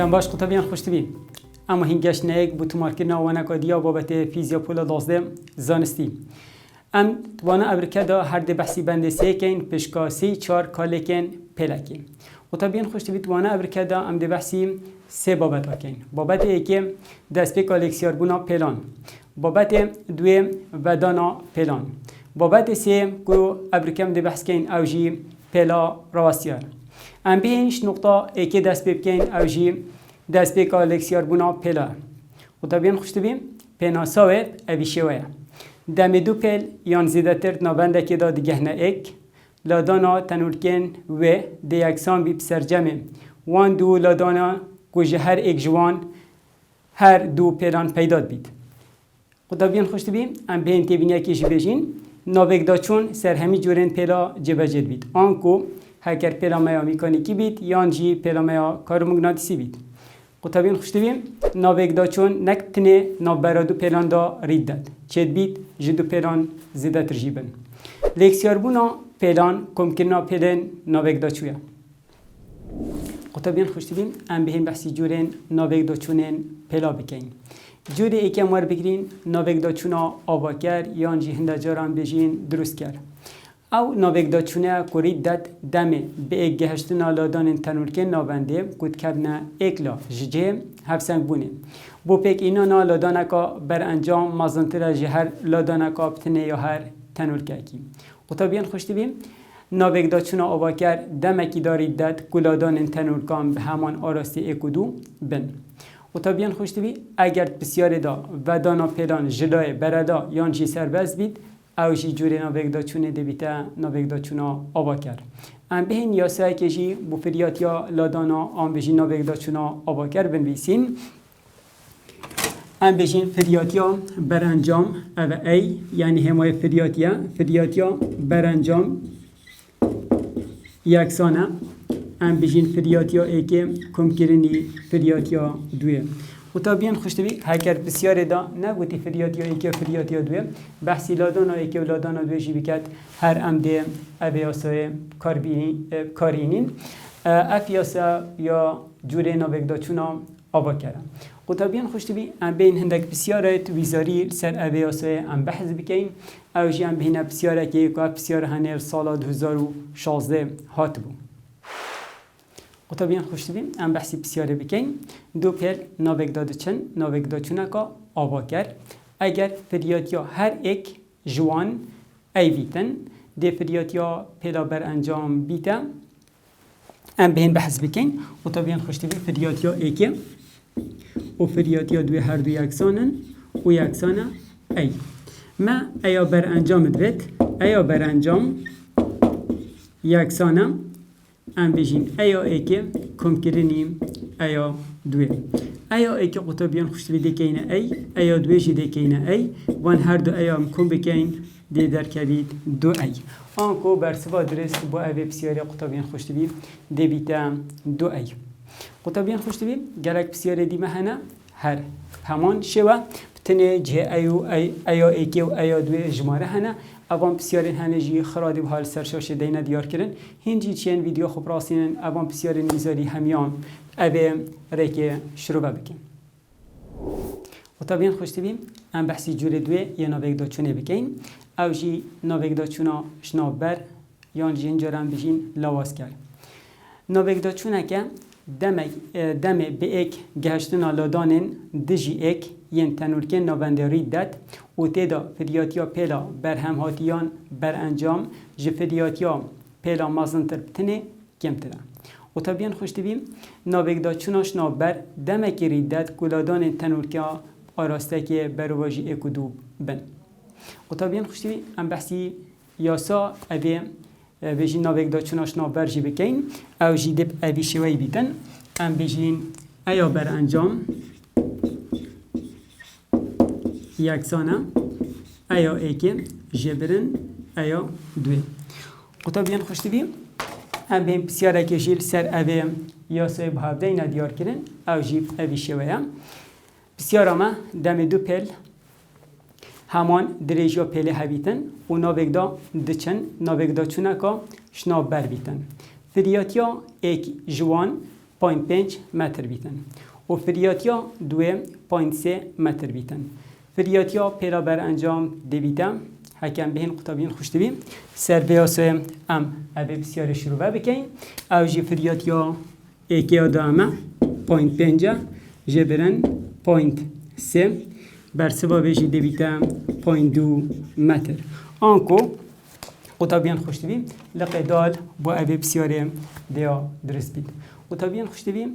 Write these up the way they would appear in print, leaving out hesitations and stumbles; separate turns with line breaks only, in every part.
دم باش قطبیان خوش تبی. اما هنگش نیک بو تمارکرنا وانا کدیا بابت فیزیا پولا دازده زانستی. ام وانا ابرکه دا هر ده بحثی بنده سیکن پشکاسی چار کالکن پلکی. قطبیان خوش تبی وانا ابرکه دا ام ده بحثی سه بابت آکن. بابت ایک دست به کالکسیار بونا پلان. بابت دوی ودانا پلان. بابت سه کو ابرکم ده بحث کن اوجی پلا راستیار. ام بهش نقطه ایک دست به کن اوجی دست به کالکسیار بونا پلا. قطبیان خوش تبی پنا سوه اویشوه. دم دو پل یان زیده تر نبنده که داد گهنه ایک لادانا تنورکن و دی اکسان بی بسرجمه وان دو لادانا کجه هر ایک جوان هر دو پیران پیداد بید. قطبیان خوش تبی ام بین تبینیه کشی بجین ناوک دا چون سر همی جورن پیلا جبجد بید. آنکو هکر پیلا میا میکانیکی بید یان جی پیلا میا کارمگناطیسی بید. قطبیان خوش تبی ناوک دا چون نکتنه نابرادو پیلان دا رید داد. چید بید جدو پیلان زیده ترجیبن. لیکسیار بونا پیلان کمکرنا پیلن ناوک دا چویا. قطبیان خوش تبی ام بهین بحثی جورن ناوک دا چونن پیلا بکن. جوری ایکم ور بگیرین ناوک دا چونا آبا کر یان جی هنده جاران بجین درست کر. او ناوک دا چونه کرید داد دمه به ایک گهشتنا لادان تنورکن نابنده کود کبنه ایکلا ججه هفسنگ بونه. بو پیک اینا نا لادانکا بر انجام مازنتر جهر لادانکا بتنه یا هر تنورکه کی. قطبیان خوش تبیم ناوک دا چونه آبا کر دمه کی دارید داد کلادان تنورکان به همان آراستی ایکودو بن. قطبیان خوش تبی اگر بسیار دا و دانا پیلان جلای بردا یان جی سربست بید او جی جوری ناوک دا چونه دبیتا ناوک دا چونه آبا کرد. ام بهین یاسای که جی بو فریات یا لادانا آن بجین ناوک دا چونه آبا کرد بنویسین. ام بجین فریاتیا برانجام او ای یعنی همای فریاتیا برانجام یکسانه. ام بجین فریاتیا ایکه کمکرنی فریاتیا دویه. قطبیان خوش تبی هکر بسیار دا نگوتی فریاتیا ایکه فریاتیا دویه بحثی لادانا ایکه و لادانا دویه جی بکت هر ام ده اویاسای کارینین افیاسا یا جوره ناوک دا چونا آبا کرن. قطبیان خوش تبی ام بین هندک بسیاره تویزاری سر اویاسای ام بحث بکن او جی ام بین بسیاره که ایکو بسیاره هنر سال 2016 هات بو. قطبیان خوش تبیم ام بحثی بسیاره بکن دو پر ناوک داده چن ناوک دا چونه که آبا کرد اگر فریاتیا هر ایک جوان ای بیتن ده فریاتیا پیدا بر انجام بیتا ام بهین بحث بکن قطبیان خوش تبیم فریاتیا ایکه و فریاتیا دوی هر دو یکسانن و یکسانه ای ما ایا بر انجام دوید ایا بر انجام یکسانه ام بجین ایا ایکه کم کرنیم ایا دوی ایا ایکه قطبیان خوش بیده کینه ایا دوی جیده کینه وان هر دو ایا کم بکین دی در کبید دو آنکو برسوا درست با اوی بسیاری قطبیان خوش بید دی بیتا دو قطبیان خوش بید گلک بسیاری دی مهنه هر همان شوه بتنه جه ایا ایکه و ایا دوی جماره هنه اوان بسیارین هنجی خرادی و حال سرشاش دینه دیار کردن هنجی چین ویدیو خوب راسینن اوان بسیارین میزاری همیان اوه ریکه شروع بکن و طبیعا خوش تبیم ام بحثی جوری دوی یه ناوک دا چونه بکن او جی ناوک دا چونه شناب بر یان جی انجارم بجین لواز کرد ناوک دا چونه که دم به ایک گهشتن لادانن دجی ایک ین تنورکن نابنده رید داد و تیدا فریاتیا پیلا بر همهاتیان بر انجام جه فریاتیا پیلا مازنتر بتنه کمتره و طبیعا خوش تبیم ناوک دا چوناش نابر دمکی رید داد کلادان تنورکیا آراسته که برواجی ایکو دو بن و طبیعا خوش تبیم ام بحثی یاسا اوی بجین ناوک دا چوناش نابر جی بکین او جی دب اوی شوی بیتن ام بجین ایا بر انجام یکسانه ایا ایکه جبرن ایا دوی قطبیان خوش تبیم ام بهم بسیاره کشیل سر اوی یاسای بهابده اینا دیار کرن او جیب اوی شویه بسیاره ما دم دو پل همان دریجا پله هبیتن و ناوک دا دچن ناوک دا چونه که شناب بر بیتن فریاتیا ایک جوان 0.5 متر بیتن و فریاتیا 2.3 متر بیتن فریاتیا پیرا بر انجام دیویدم حکم بهین قطابین خوش دویم سر بیاسه ام اوه بسیار شروع بکن او جی فریاتیا ایکی آدامه 0.5 جبرن 0.3 بر سبا بیجی دیویدم 0.2 متر آنکو قطابین خوش دویم لقیدال با اوه بسیار دیا درست بید قطابین خوش دویم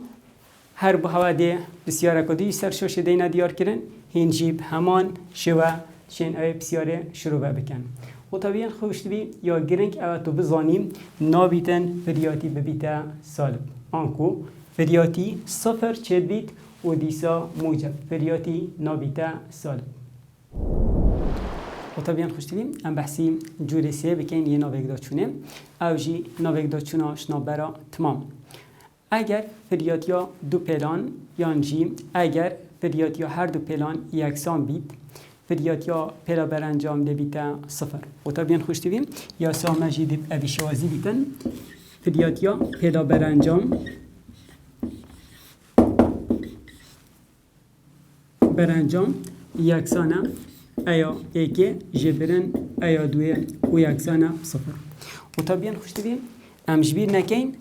هر به هوا ده بسیار کدی سرشاش دینا دیار کردن هنجیب همان شوا چین اوه بسیار شروع بکن قطابین خوش دویم یا گرنگ اوه تو بزانیم نابیتن فریاتی ببیتا سالب آنکو فریاتی صفر چید بیت و دیسا موجب فریاتی نابیتا سالب قطابین خوش دویم ام بحثی جوری سه بکن یه ناوگ دا چونه او جی ناوگ دا چونه شنابرا تمام اگر فریاتیا دو پلان یعنی اگر فریاتیا هر دو پلان یکسان بید فریاتیا پلا بر انجام ده بیتا صفر قطابین خوش دویم یا سامجی دیب اویشوازی بیتن فریاتیا پلا بر انجام یکسانه ایا ایک جبرن ایا دوی و یکسانه صفر قطابین خوش دویم امجبیر نکین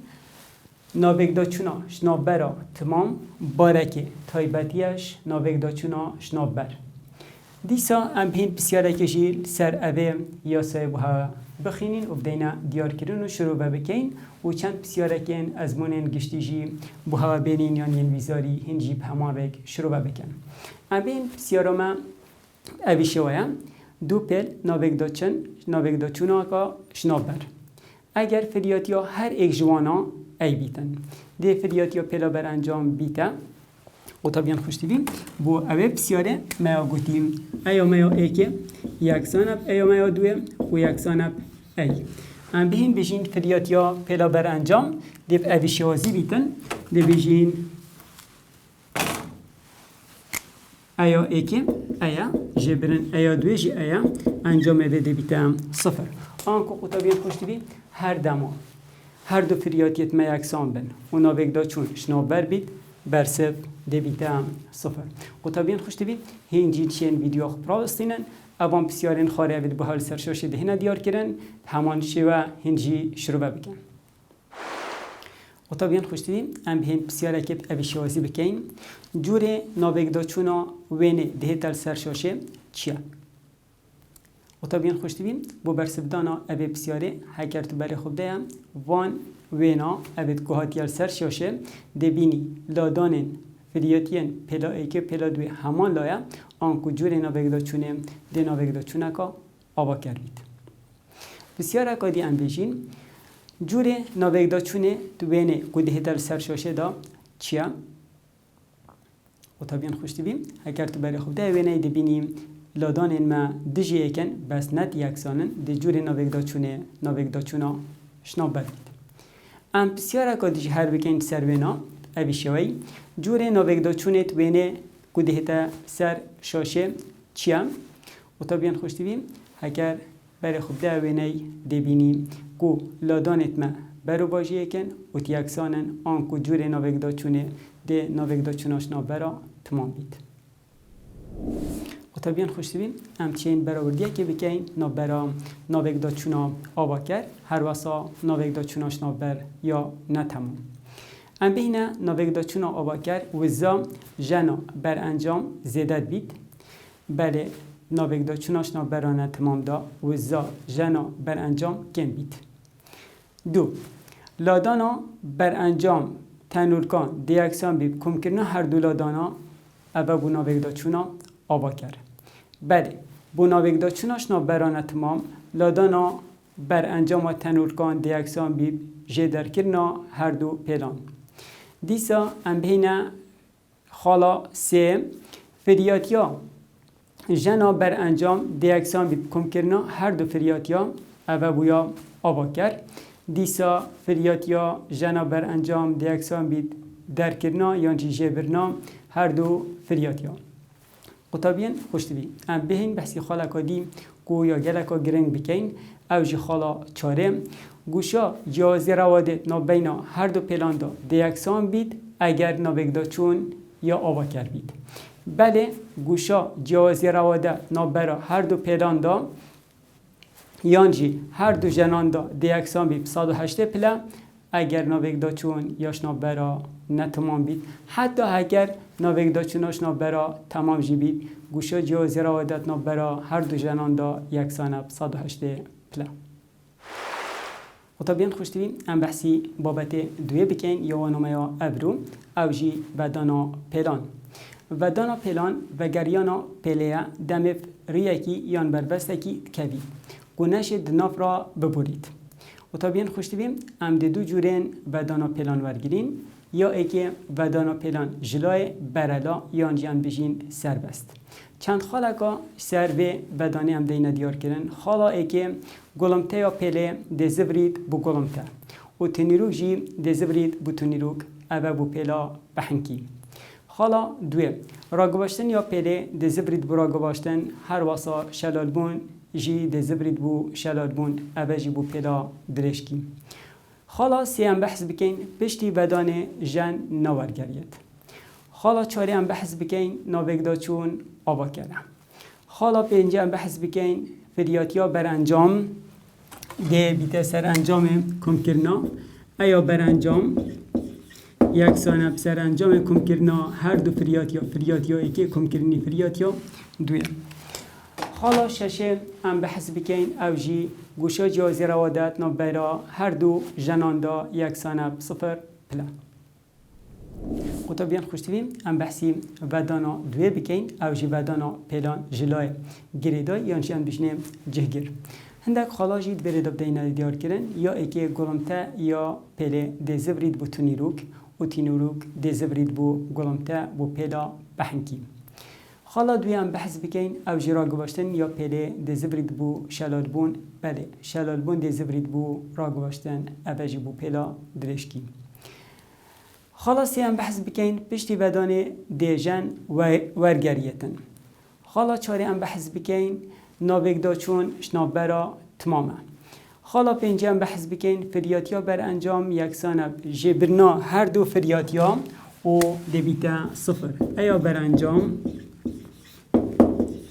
ناوگ دا چونا شنابرا تمام بارکه تایبتیش ناوگ دا چونا شنابر دیسا ام بین بسیاره کشیل سر اوه یا سایبوها بخینین و بدینا دیار کرن و شروع بکین و چند بسیاره کن از مونین گشتیجی بوها بینین یا نین ویزاری هنجیب همان رک شروع بکن ام بین بسیاره ما اوی شوایا دو پل ناوگ دا چونا که شنابر اگر فریاتیا هر ایک جوانا ای بیتن ده فریاتیا پلا بر انجام بیتا قطابیان خوش دیویم بو اوه بسیاره میا گوتیم ایا میا ایکه یکسانب ایا میا دوه و یکسانب ای ام بهین بجین فریاتیا پلا بر انجام دیب اوی شوازی بیتن دی بجین ایا ایکه ایا جبرن ایا دوه جی ایا انجام اوه دی بیتم صفر آنکو قطابیان خوش دیویم هر دما هر دو فریاتیت ما یکسان بن و ناوگ دا چون شنابر بید برسف دیویتا صفر قطابین خوش دیوید هنجی چین ویدیو خوب راستینن اوان بسیارین خاره اوید به حال سرشاش دهنه دیار کرن همان شیوه هنجی شروع بکن قطابین خوش دیوید ام بهین بسیاره که اوی شوازی بکن جوره ناوگ دا چونا وینه دهتل سرشاشه چیه قطابین خوش دیویم بو برسف دانا اوی بسیاره هکر تو بری خوب دیم وان وینا اوید گوهاتیال سر شاشه دبینی لادانین فریاتین پلا ایک پلا دوی همان لایا آنکو جور ناوگ دا چونه ده ناوگ دا چونه که آبا کردید بسیار اکادی ام بیشین جور ناوگ دا چونه دوینه گودهتل سر شاشه دا چیه قطابین خوش دیویم هکر تو بری خوب ده وینه دبینیم لادان ما دجی ایکن بس نت یکسانن دی جور ناوگ دا چونا شنابر بید ام بسیار اکا دیجی هر بکن سر وینا اوی شوی جور ناوگ دا چونت وینه کدهتا سر شاشه چیم و تا بیان خوش دیویم هکر بر خوب ده وینه دی بینیم کو لادانت ما برو باجی ایکن و تی یکسانن آن کو جور ناوگ دا چونه دی ناوگ دا چونا شنابر تمام بید قطابیان خوش دویم همچین برآوردیه که بکن ناوگ دا چونا آوا کرد هر واسا ناوگ دا چونا شنابر یا نتمام ام بینه ناوگ دا چونا آوا کرد وزا جنا بر انجام زیدت بید بله ناوگ دا چونا شنابرانه تمام دا وزا جنا بر انجام کم بید دو لادانا بر انجام تنورکان دیاکسان بید کم کرنا هر دو لادانا اوه بو ناوگ دا چونا آوا کرد بله بو ناوگ دا چونا شنابرانه تمام لادانا بر انجام تنورکان دیاکسان بید جدر کرنا هر دو پیلان دیسا ام بینه خالا سه فریاتیا جنا بر انجام دیاکسان بید کم کرنا هر دو فریاتیا اوه بویا آوا کرد دیسا فریاتیا جنا بر انجام دیاکسان بید در کرنا یعنی جبرنا هر دو فریاتیا قطابین خوشتوی ام بهین بحثی خالا کدی کو یا گلکا گرنگ بکین او جی خالا چاره گوشا جیازی رواده نابینا هر دو پلان دا دیکسان بید اگر نابگدا چون یا آوا کر بید. بله گوشا جیازی رواده نابرا هر دو پلان دا یانجی هر دو جنان دا دیکسان بید 108 پلا اگر نابگدا چون یاش نابرا نه تمام بید. حتی اگر نابگدا چوناش نابرا تمام جی بید گوشا جیازی رواده نابرا هر دو جنان دا یکسان 108 پلا. قطابین خوشتوی ام بحثی بابت دوی بکن یا وانومه یا ابرو او جی ودانا پلان. ودانا پلان و گریانا پلیا دمف ریکی یان بربستکی کبی گونش دناف را ببرید. قطابین خوشتوی ام دو جورین ودانا پلان ورگیرین یا ایک ودانا پلان جلای برلا یان جیان بجین سربست. چند خاله که سر به بدانی هم دینه دیار کردن خالا ای که گلمته یا پله دزبرید بو گلمته و تنیروک جی دزبرید بو تنیروک او بو پلا بحنکی. خالا دوی راگباشتن یا پله دزبرید بو راگباشتن هر واسا شلال بون جی دزبرید بو شلال بون او جی بو پلا درشکی. خالا سیم بحث بکن پشتی بدان جن نورگرید. خالا چاری هم بحث بکن نابگدا چون آوا کرده. خالا پنجه هم بحث بکن فریاتیا بر انجام ده بیت سر انجام کم کرنا ایا بر انجام یکسان بسر انجام کم کرنا هر دو فریاتیا ایکی کم کرنی فریاتیا دوی. خالا ششه هم بحث بکن او جی گوشا جیازی روادت نابرا هر دو جنان دا یکسان 0 پلا. قطابیان خوشتویم ام بحثی ودانا دوی بکین او جی ودانا پلان جلای گریدای یان جیان بشنه جهگیر. هندک خالا جید برید بدین دیار کرن یا ایکی گلمته یا پله دزبرید بو تونیروک و تونیروک دزبرید بو گلمته بو پلا بحنکی. خالا دوی ام بحث بکین او جی را گواشتن یا پله دزبرید بو شلالبون بله شلالبون دزبرید بو را گواشتن او جی بو پلا درشکی. خلاصی هم بحث بکن پشتی بدان دیجن و ورگریتن. خالا چاری هم بحث بکن نابگدا چون شنابرا تمامه. خالا پنجی هم بحث بکن فریاتیا بر انجام یکسانه جبرنا هر دو فریاتیا و دبیتا 0 ایا بر انجام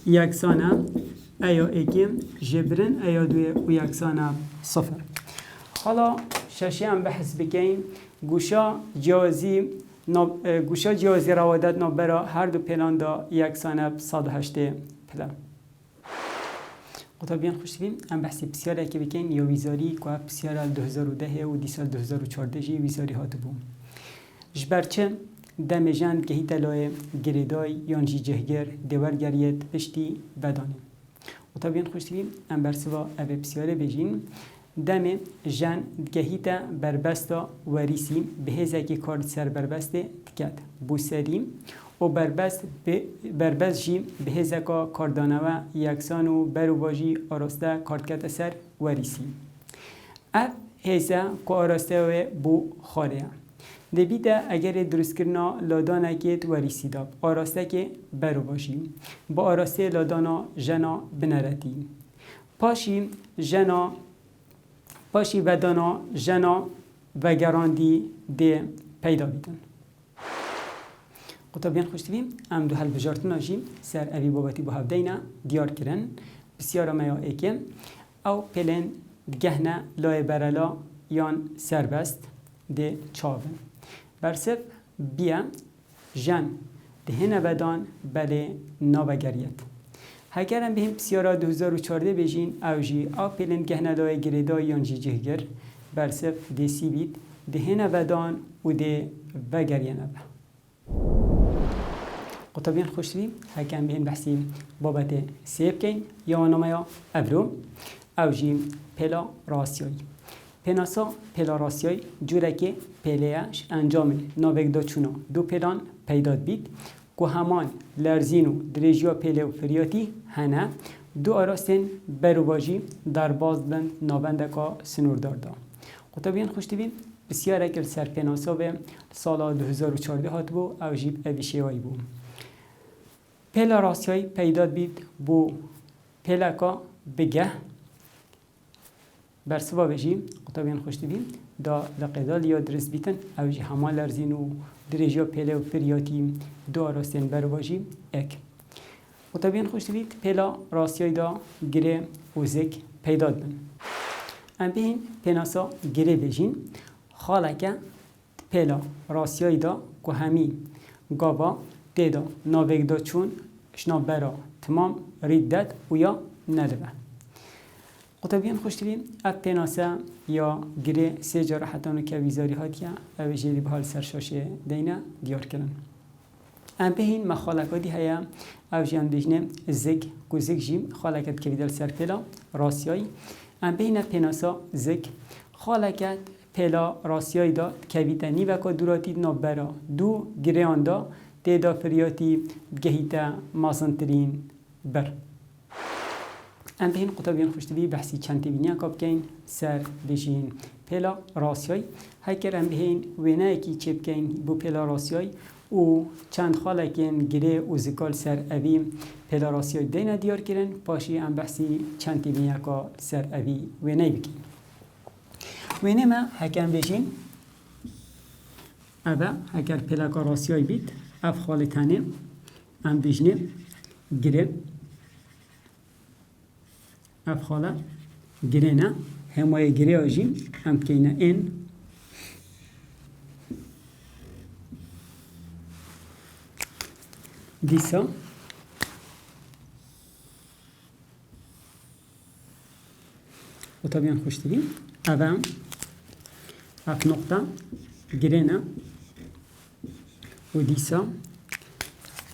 یکسانه ایا ایکیم جبرن ایا دوی و یکسانه 0. حالا ششی هم بحث بکن گوشا جیازی روادت نابرا هر دو پلان دا یکسانه 108 پلان. قطابیان خوشتویم ام بحثی بسیاره که بکن یا ویزاری که بسیاره 2010 و دیسال 2014 جی ویزاری هاتو بوم. جبرچه دم جند که هیت لای گریدای یانجی جهگر دورگریت پشتی بدانیم. قطابیان خوشتویم ام برسوا او بسیاره بجین دم جن گهیتا بربستا وریسی به هزکی کارد سر بربسته تکد بوسریم و بربست جی به هزکا کاردانوه یکسان و بروواجی آراسته کاردکت سر وریسی. اف هزا که آراسته و بو خاره دبیده اگر درست کرنا لادانه که وریسی داب آراسته که بروواجی با آراسته لادانا جنا بنرتی پاشی جنا پاشی ودانا جنا و گراندی ده پیدا بیدن. قطابیان خوشتویم ام دو حل بجارتنا جیم سر اوی بابتی با هفدینا دیار کرن بسیار میا ایکن او پلن گهنه لای برلا یان سربست ده چاون برسب بیا جن ده هنه بدان بله ناوگریت. هکرم بهم بسیارا 2014 بجین او جی او پلن گهنه لای گریدا یان جی جهگر برسب ده سی بید ده هنه بدان و ده وگرینه به. قطابیان خوشتویم هکم بهم بحثی بابت سیب کن یا نمایا ابرو او جی پلا راسیایی. پناسا پلا راسیایی جوره که پلیش انجام ناوگدا چونا دو پلان پیداد بید که همان لرزین و دریجیا پله و فریاتی هنه دو آراستین برواجی در باز بند نابندکا سنوردار دا. قطابیان خوشتویم بسیار اکل سر پناسا به سال 2014 هات بو او جیب اوی شیوایی بو. پلا راستیایی پیدا بید بو پلا کا بگه برسوا بجیم قطبین خوشت بیم دا لقیدال یا درست بیتن او جی همه لرزین و درجا پلا و پریاتی دو راستین برو باجیم اک قطبین خوشت بید پلا راستیایی دا گره و زک پیدا بین ام بین پناسا گره بجین خاله که پلا راستیایی دا که همی گابا دیدا ناوگ دا چون اشنا برا تمام رید داد و یا ندبه قطبین خوشترین اف پناسه یا گره سه جراحتان که ویزاری هاتیه او جیلی به حال سرشاشه دینه دیار کردن ام بهین مخالقاتی هیا او جیان بجنه زک کو زک جیم خالقات که ویدال سر پلا راسیایی ام بهین پناسه زک خالقات پلا راسیایی دا که ویدنی و که دوراتی نابرا دو گره آن دا دیدا پریاتی گهیتا مازنترین بر ام بهین قطبیان خوشتوی بحثی چند تبینیا کاب کن سر بجین پلا راسیایی هکر ام بهین وینه کی چپ کن بو پلا راسیایی و چند خاله کن گره و زکال سر اوی پلا راسیایی دینا دیار کرن پاشی ام بحثی چند تبینیا کا سر اوی وینه بکن وینه ما هکر بجین اوه هکر پلا کا راسیایی بیت اف خاله تنه ام بجنه گره اف خاله گره نه همه گره آجیم ام کنه این دیسا و طبیعا خوشترین اوه اف نقطه گره نه و دیسا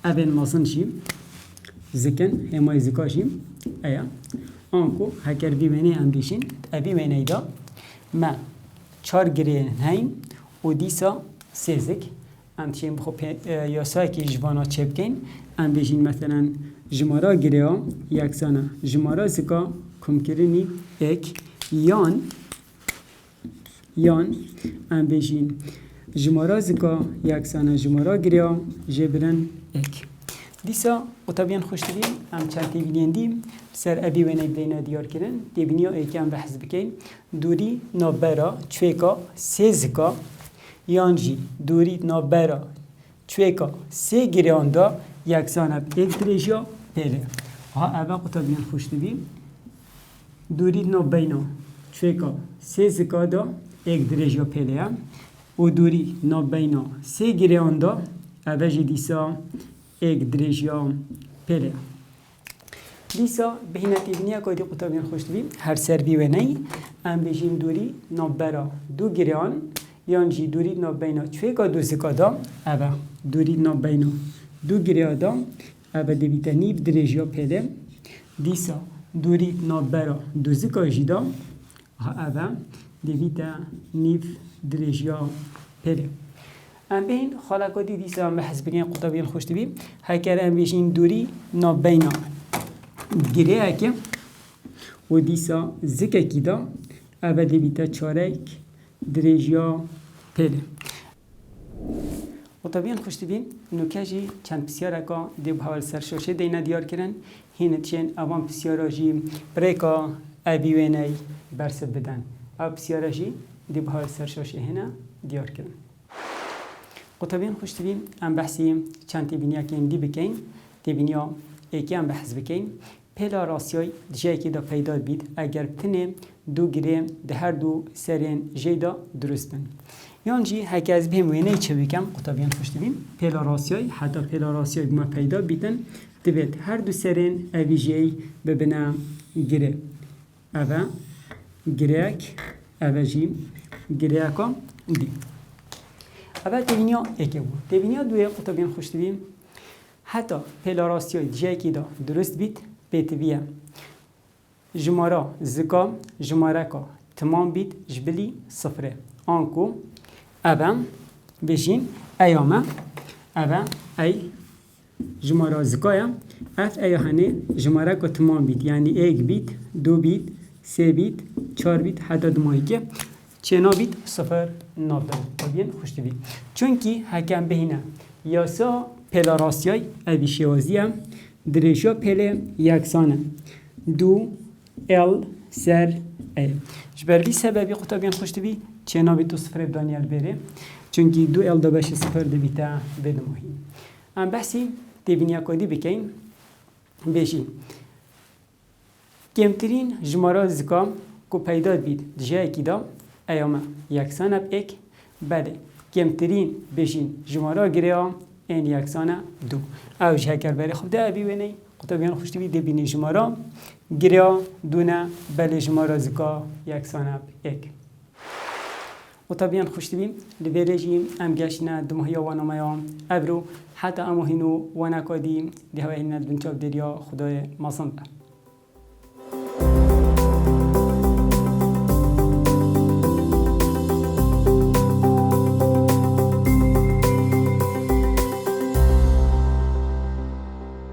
اوه مازن جیم زکن همه زکا جیم ایا آنکو هکر بیمینه هم بیشین بیمینه دا ما چار گره هیم و دیسا سیزک ام تیم خب یاسایی که جوانا چپ کن ام بیشین مثلا جمارا گره ها یکسانه جمارا زکا کم کرنی اک یان ام بیشین جمارا زکا یکسانه جمارا گره ها جبرن اک دیسا و طبیعا خوشترین ام چند تیبینین دیم سر ابی و نیبلینا دیار کردن تیبینیا ایکم بحث بکن دوری نابرا چویکا سیزکا یانجی دوری نابرا چویکا سی گریان دا یکسانه یک درجه پیله ها اوه و طبیعا خوشترین دوری نابینا چویکا سیزکا دا یک درجه پیله و دوری نابینا سی گریان دا اوه جی دیسا یک درجه پیله دیسا بهینتی بنیا که دی قطبین خوشتوی هر سر بی و نی ام بجیم دوری نابرا دو گریان یانجی دوری نابینا چویکا دو زکا دا اوه دوری نابینا دو گریا دا اوه دویتا نیف درجه پیله دیسا دوری نابرا دو زکا جیدا اوه دویتا نیف درجه پیله ام بین خالقاتی دیسا ام بحث بگین قطبین خوشتوی هکر ام بجیم دوری نابینا گره اکه و دیسا زکه کی دا اوه دویتا چارک درجه پیله و طبیعا خوشتبین نوکه چند پسیاره که دی بحال سرشاشه دینا دیار کرن هینه چین اوان پسیاره جی بریکا اویوینه برس بدن او پسیاره جی دی بحال سرشاشه هنه دیار کرن و طبیعا خوشتبین ام بحثی چند تیبینیا که دی بکن تیبینیا ایکی ام بحث بکن پلا راسیای جایی که دا پیدا بید اگر بتنه دو گره ده هر دو سرین جای دا درست بند یانجی هک از بهم وینه چه بکم قطبیان خوشت بیم پلا راسیای حتی پلا راسیای ما پیدا بیتن دوید هر دو سرین اوی جای ببینه گره اوه گرهک اوه جی گرهکا دی اوه تبینیا اکه بود تبینیا دوی قطبیان خوشت بیم حتی پلا راسیای جایی که دا درست بید بیتویه جمارا زکا جمارا کا تمام بید جبلی صفره آنکو اوه بشین ایامه اوه ای جمارا زکایا اف ایهانه جمارا کا تمام بید یعنی ایک بید دو بید سه بید چار بید حتی دمایی که چنا بید صفر نابدن ببین خوشتی بید چونکی حکم بهینه یاسا پلا راستیای اوی شوازیه دريشو بيلي يكسانه دو ال سر ای جبر وی سببی قطبیان خوش تبی چه نابی تو صفر دانیال بره چونکی دو ال دو باشه صفر دبی تا بده مهم ام بحثی تبینیا کدی بکن بیشی کمترین جماره زکام کو پیدا بید جای کی دا ایام یکسانه یک بله کمترین بیشین جماره گریا این یکسانه دو او جه کر بره خود ده ابی ونی قطبیان خوش تبی دبینی جماره گریا دونه بله جماره زکا یکسانه یک قطبیان خوش تبی لبرجیم ام گشنه دمهیا و نمایان ابرو حتی امو هنو و نکادیم ده هنو بنچاب دریا خدای مصنبه